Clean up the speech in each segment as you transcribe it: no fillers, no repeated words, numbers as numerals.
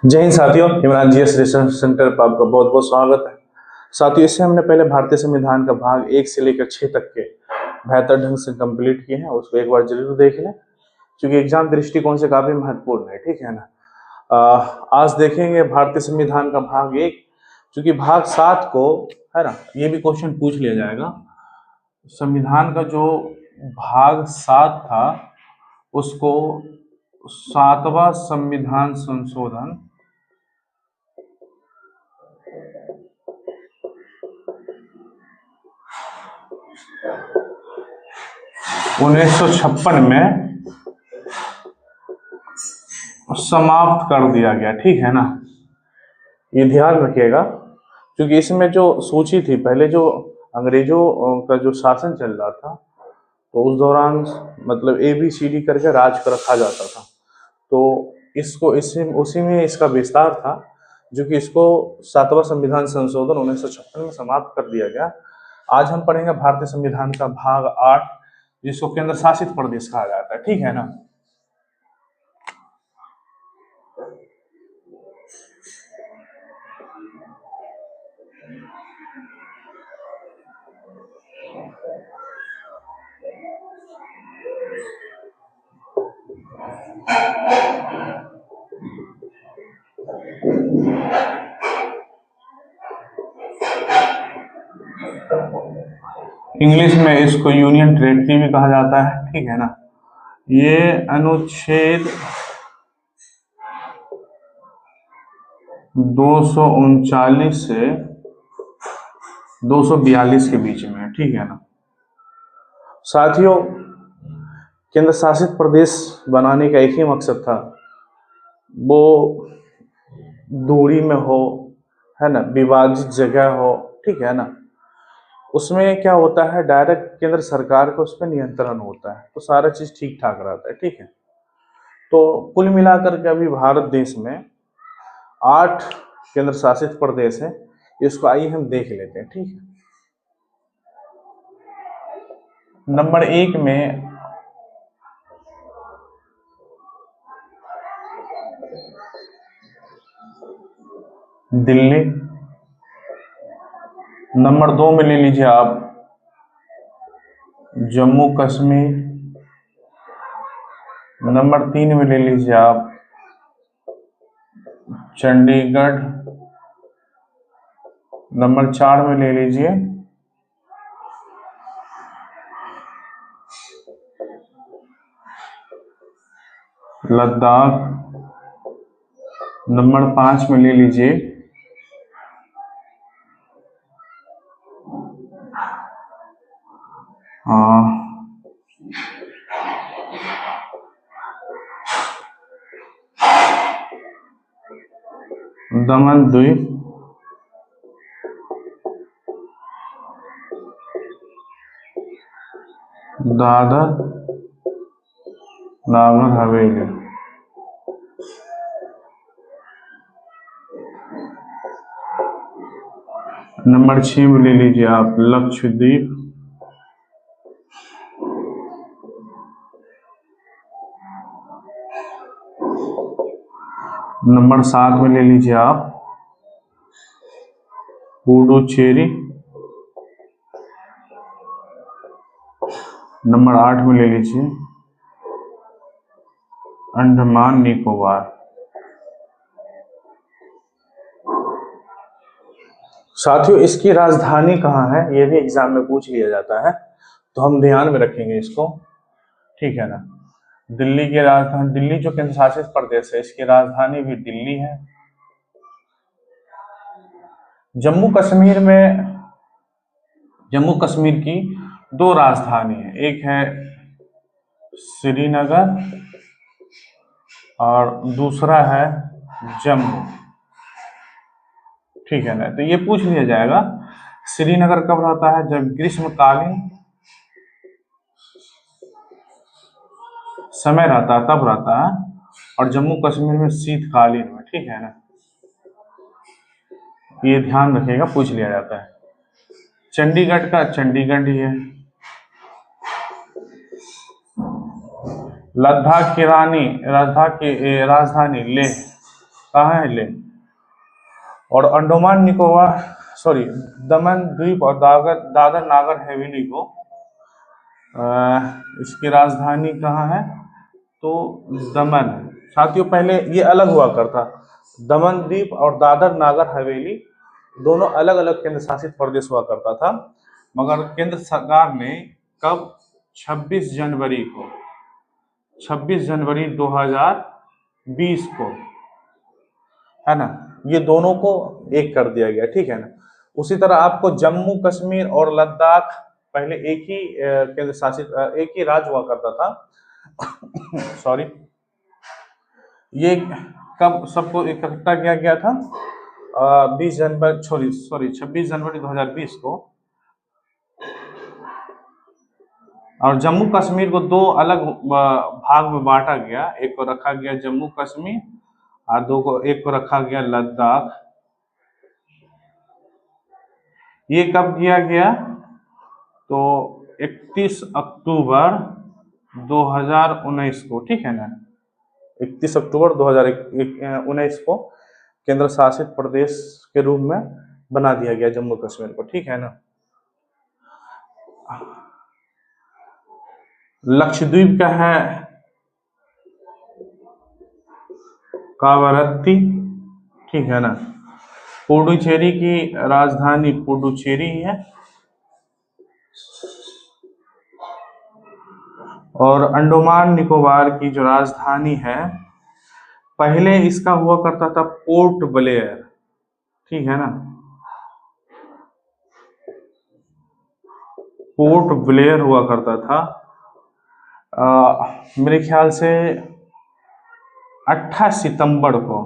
जय हिंद साथियों, Imran GS research centre पर आपका बहुत बहुत स्वागत है। साथियों, इससे हमने पहले भारतीय संविधान का भाग 1 से लेकर 6 तक के बेहतर ढंग से कंप्लीट किए हैं। उसको एक बार जरूर देख लें, क्योंकि एग्जाम दृष्टिकोण से काफी महत्वपूर्ण है। ठीक है ना। आज देखेंगे भारतीय संविधान का भाग 1, क्योंकि भाग 7 को, है ना, ये भी क्वेश्चन पूछ लिया जाएगा। संविधान का जो भाग 7 था उसको 7वां संविधान संशोधन 1956 में समाप्त कर दिया गया। ठीक है ना, ये ध्यान रखिएगा, क्योंकि इसमें जो सूची थी, पहले जो अंग्रेजों का जो शासन चल रहा था, तो उस दौरान मतलब ABCD करके राज को रखा जाता था। तो इसको उसी में इसका विस्तार था, जो कि इसको 7वां संविधान संशोधन 1956 में समाप्त कर दिया गया। आज हम पढ़ेंगे भारतीय संविधान का भाग 8, जिसको केंद्र शासित प्रदेश कहा जाता है। ठीक है ना। इंग्लिश में इसको यूनियन टेरिटरी भी कहा जाता है। ठीक है ना। ये अनुच्छेद 239 से 242 के बीच में है। ठीक है ना। साथियों, केंद्र शासित प्रदेश बनाने का एक ही मकसद था, वो दूरी में हो, है ना, विभाजित जगह हो। ठीक है ना। उसमें क्या होता है, डायरेक्ट केंद्र सरकार को उस पर नियंत्रण होता है, तो सारा चीज ठीक ठाक रहता है। ठीक है। तो कुल मिलाकर के अभी भारत देश में 8 केंद्र शासित प्रदेश है। इसको आइए हम देख लेते हैं। ठीक है। नंबर 1 में दिल्ली। नंबर 2 में ले लीजिए आप जम्मू कश्मीर। नंबर 3 में ले लीजिए आप चंडीगढ़। नंबर 4 में ले लीजिए लद्दाख। नंबर 5 में ले लीजिए दमन द्वीप। दादर नागर हवेली। नंबर 6 में ले लीजिए आप लक्षद्वीप। नंबर 7 में ले लीजिए आप पुडुचेरी। नंबर 8 में ले लीजिए अंडमान निकोबार। साथियों, इसकी राजधानी कहाँ है, ये भी एग्जाम में पूछ लिया जाता है, तो हम ध्यान में रखेंगे इसको। ठीक है ना। दिल्ली की राजधानी, दिल्ली जो केंद्र शासित प्रदेश है, इसकी राजधानी भी दिल्ली है। जम्मू कश्मीर की 2 राजधानी है, एक है श्रीनगर और दूसरा है जम्मू। ठीक है ना। तो ये पूछ लिया जाएगा, श्रीनगर कब रहता है, जब ग्रीष्मकालीन समय रहता है तब रहता है, और जम्मू कश्मीर में शीतकालीन में। ठीक है ना। ये ध्यान रखिएगा, पूछ लिया जाता है। चंडीगढ़ का चंडीगढ़ ही है। लद्दाख की रानी, लद्दाख की राजधानी लेह कहाँ है? लेह। और अंडमान निकोबार, सॉरी, दमन द्वीप और दादर दादर नागर हवेली को इसकी राजधानी कहाँ है? तो दमन है। साथियों पहले ये अलग हुआ करता, दमन द्वीप और दादर नागर हवेली दोनों अलग अलग केंद्र शासित प्रदेश हुआ करता था, मगर केंद्र सरकार ने कब 26 जनवरी को 26 जनवरी 2020 को, है ना, ये दोनों को एक कर दिया गया, ठीक है ना। उसी तरह आपको जम्मू कश्मीर और लद्दाख पहले एक ही केंद्र शासित एक ही राज्य हुआ करता था सॉरी, ये कब सबको इकट्ठा किया गया था? 20 जनवरी, सॉरी 26 जनवरी 2020 को। और जम्मू कश्मीर को दो अलग भाग में बांटा गया, एक को रखा गया जम्मू कश्मीर और एक को रखा गया लद्दाख। ये कब किया गया? तो 31 अक्टूबर 2019 को, ठीक है ना, 31 अक्टूबर 2019 को केंद्र शासित प्रदेश के रूप में बना दिया गया जम्मू कश्मीर को, ठीक है ना। लक्षद्वीप का है कावारत्ती, ठीक है ना। पुडुचेरी की राजधानी पुडुचेरी है। और अंडमान निकोबार की जो राजधानी है, पहले इसका हुआ करता था पोर्ट ब्लेयर, ठीक है ना, पोर्ट ब्लेयर हुआ करता था। मेरे ख्याल से 28 सितंबर को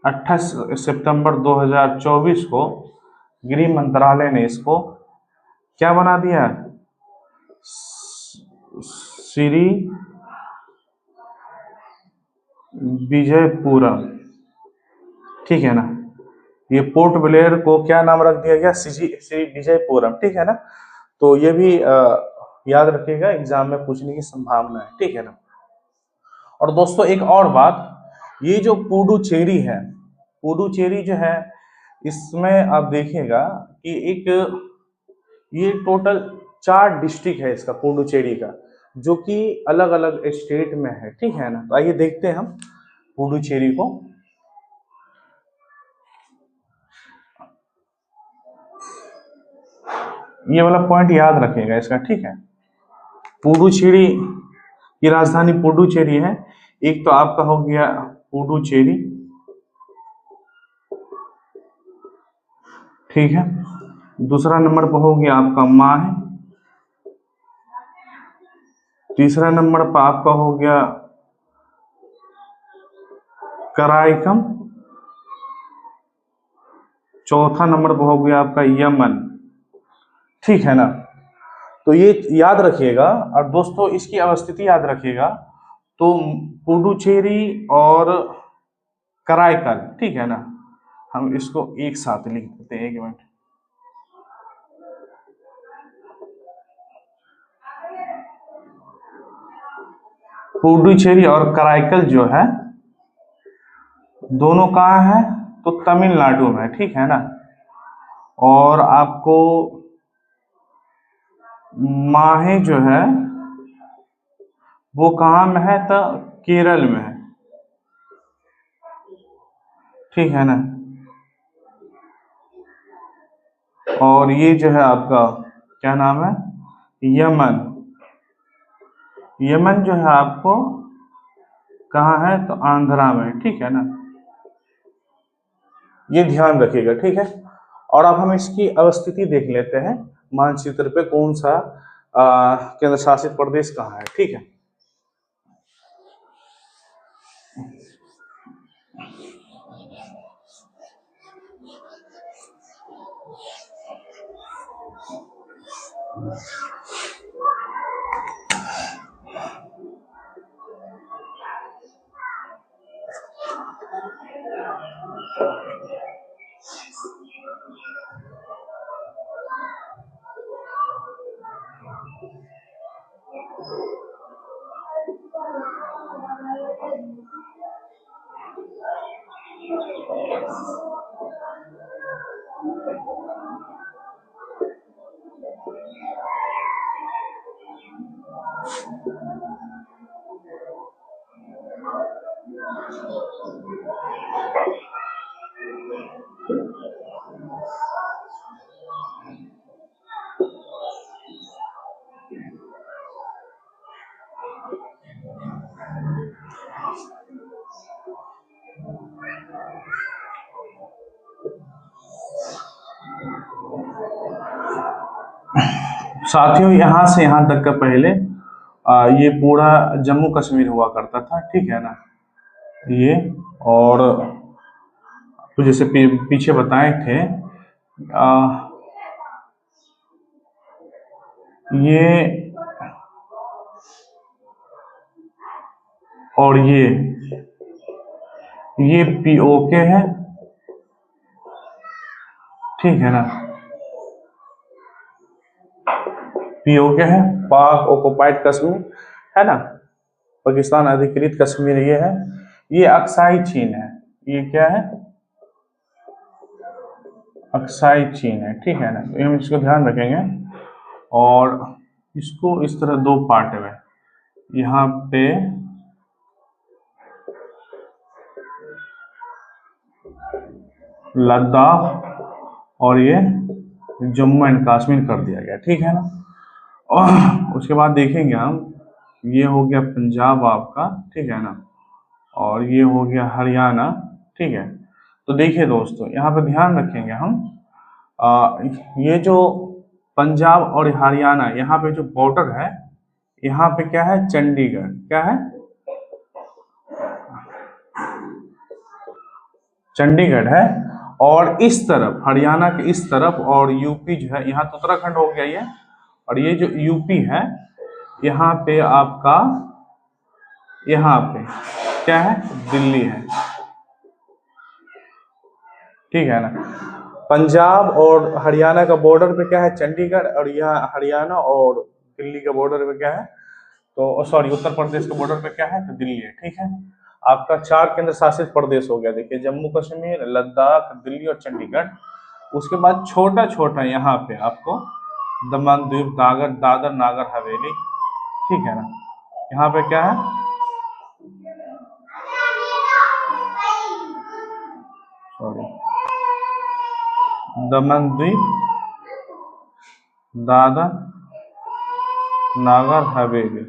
28 सितंबर 2024 को गृह मंत्रालय ने इसको क्या बना दिया? श्री विजयपुरम, ठीक है ना। ये पोर्ट ब्लेयर को क्या नाम रख दिया गया? श्री विजयपुरम, ठीक है ना। तो ये भी याद रखिएगा, एग्जाम में पूछने की संभावना है, ठीक है ना। और दोस्तों एक और बात, ये जो पुडुचेरी है, पुडुचेरी जो है, इसमें आप देखिएगा कि एक ये टोटल 4 डिस्ट्रिक्ट है इसका, पुडुचेरी का, जो कि अलग अलग स्टेट में है, ठीक है ना। तो आइए देखते हैं हम पुडुचेरी को। ये वाला पॉइंट याद रखिएगा इसका, ठीक है। पुडुचेरी की राजधानी पुडुचेरी है। एक तो आपका हो गया पुडुचेरी, ठीक है। दूसरा नंबर पर हो गया आपका माहे। तीसरा नंबर पर आपका हो गया कराईकम। चौथा नंबर पर हो गया आपका यमन, ठीक है ना। तो ये याद रखिएगा। और दोस्तों इसकी अवस्थिति याद रखिएगा, तो पुडुचेरी और कराईकल, ठीक है ना, हम इसको एक साथ लिख देते हैं, 1 मिनट। पुडुचेरी और कराईकल जो है दोनों कहाँ है? तो तमिलनाडु में, ठीक है ना। और आपको माहे जो है वो कहाँ में है? तो केरल में है, ठीक है ना। और ये जो है आपका क्या नाम है? यमन। यमन जो है आपको कहाँ है? तो आंध्रा में, ठीक है ना। ये ध्यान रखिएगा, ठीक है। और अब हम इसकी अवस्थिति देख लेते हैं, मानचित्र पे कौन सा केंद्र शासित प्रदेश कहाँ है, ठीक है। साथियों, यहाँ से यहाँ तक का पहले ये पूरा जम्मू कश्मीर हुआ करता था, ठीक है ना। ये और तो जैसे पीछे बताए थे, ये और ये पीओके है, ठीक है ना। पीओके है, पाक ऑक्युपाइड कश्मीर, है ना, पाकिस्तान अधिकृत कश्मीर ये है। ये अक्साई चीन है, ये क्या है, अक्साई चीन है, ठीक है ना। तो हम इसको ध्यान रखेंगे और इसको इस तरह दो पार्ट में, यहाँ पे लद्दाख और ये जम्मू एंड कश्मीर कर दिया गया, ठीक है ना। और उसके बाद देखेंगे हम, ये हो गया पंजाब आपका, ठीक है ना, और ये हो गया हरियाणा, ठीक है। तो देखिए दोस्तों, यहाँ पे ध्यान रखेंगे हम, ये जो पंजाब और हरियाणा, यहाँ पे जो बॉर्डर है, यहाँ पे क्या है, चंडीगढ़, क्या है, चंडीगढ़ है। और इस तरफ हरियाणा के इस तरफ, और यूपी जो है, यहाँ तो उत्तराखंड हो गया ये, और ये जो यूपी है, यहाँ पे आपका, यहाँ पे क्या है, दिल्ली है, ठीक है ना। पंजाब और हरियाणा का बॉर्डर पे क्या है, चंडीगढ़, और यहाँ हरियाणा और दिल्ली के बॉर्डर पे क्या है, तो सॉरी, उत्तर प्रदेश के बॉर्डर पे क्या है, तो दिल्ली है, ठीक है। आपका 4 केंद्र शासित प्रदेश हो गया, देखिए, जम्मू कश्मीर, लद्दाख, दिल्ली और चंडीगढ़। उसके बाद छोटा छोटा यहाँ पे आपको दमन, दीव, दादर नागर हवेली, ठीक है ना। यहाँ पे क्या है, सॉरी, दमन, दीव, दादर नागर हवेली,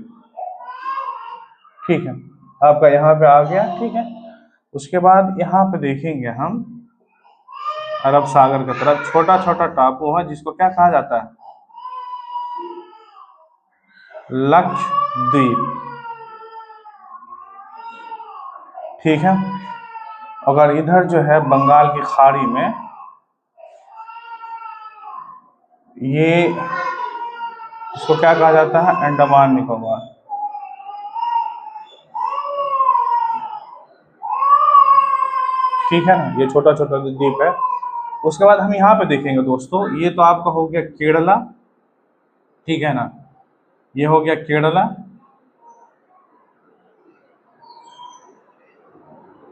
ठीक है, आपका यहाँ पे आ गया, ठीक है। उसके बाद यहाँ पे देखेंगे हम, अरब सागर की तरफ छोटा छोटा टापू है, जिसको क्या कहा जाता है, लक्षद्वीप, ठीक है। अगर इधर जो है बंगाल की खाड़ी में, ये इसको क्या कहा जाता है, अंडमान निकोबार, ठीक है ना, ये छोटा छोटा द्वीप है। उसके बाद हम यहाँ पे देखेंगे दोस्तों, ये तो आपका हो गया केरला, ठीक है ना, ये हो गया केरला,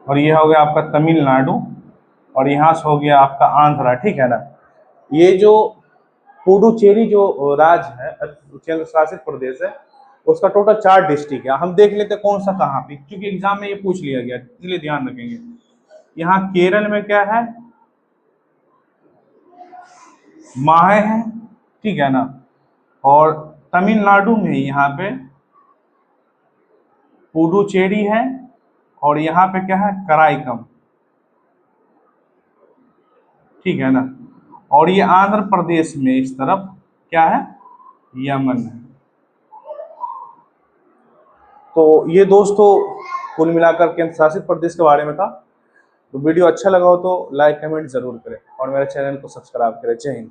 और ये हो गया आपका तमिलनाडु, और यहाँ से हो गया आपका आंध्रा, ठीक है ना। ये जो पुडुचेरी जो राज्य है, केंद्र शासित प्रदेश है, उसका टोटल 4 डिस्ट्रिक्ट है। हम देख लेते हैं कौन सा कहाँ पे, क्योंकि एग्जाम में ये पूछ लिया गया, इसलिए ध्यान रखेंगे। यहाँ केरल में क्या है, माहे है, ठीक है ना, और तमिलनाडु में यहाँ पे पुडुचेरी है, और यहाँ पे क्या है, कराईकम, ठीक है ना। और ये आंध्र प्रदेश में इस तरफ क्या है, यमन है। तो ये दोस्तों कुल मिलाकर केंद्र शासित प्रदेश के बारे में था। तो वीडियो अच्छा लगा हो तो लाइक कमेंट जरूर करें और मेरे चैनल को सब्सक्राइब करें। जय हिंद।